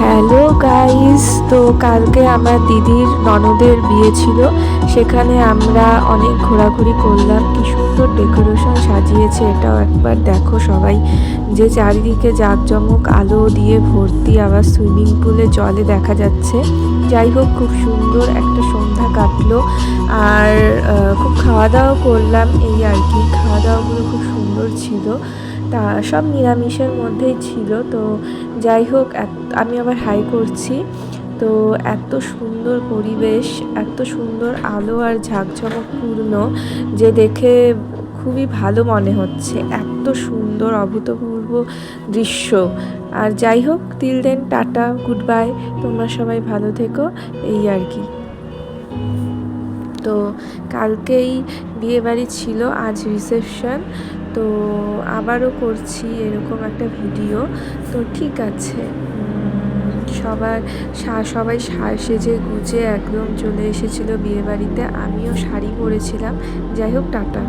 Hello guys, তো কালকে আমার দিদির ননদের বিয়ে ছিল। সেখানে আমরা অনেক ঘোরাঘুরি করলাম। কি সুন্দর ডেকোরেশন সাজিয়েছে, এটাও একবার দেখো সবাই। যে চারিদিকে জাঁকজমক আলো দিয়ে ভর্তি, আবার সুইমিং পুলে জলে দেখা যাচ্ছে। যাই হোক, খুব সুন্দর একটা সন্ধ্যা কাটলো। আর খুব খাওয়া দাওয়া করলাম, এই আর কি। খাওয়া দাওয়াগুলো খুব সুন্দর ছিল, তা সব নিরামিষের মধ্যেই ছিল। তো যাই হোক, আমি আবার হাই করছি। তো এত সুন্দর পরিবেশ, এত সুন্দর আলো আর ঝাঁকঝমকপূর্ণ যে দেখে খুবই ভালো মনে হচ্ছে। এত সুন্দর অভূতপূর্ব দৃশ্য। আর যাই হোক, till then, tata, good bye. তোমরা সবাই ভালো থেকো, এই আর কি। তো কালকেই বিয়েবাড়ি ছিল, আজ রিসেপশন। তো আবারও করছি এরকম একটা ভিডিও। তো ঠিক আছে, সবার সবাই সেজে গুজে একদম চলে এসেছিলো বিয়েবাড়িতে। আমিও শাড়ি পরেছিলাম। যাই হোক, টাটা।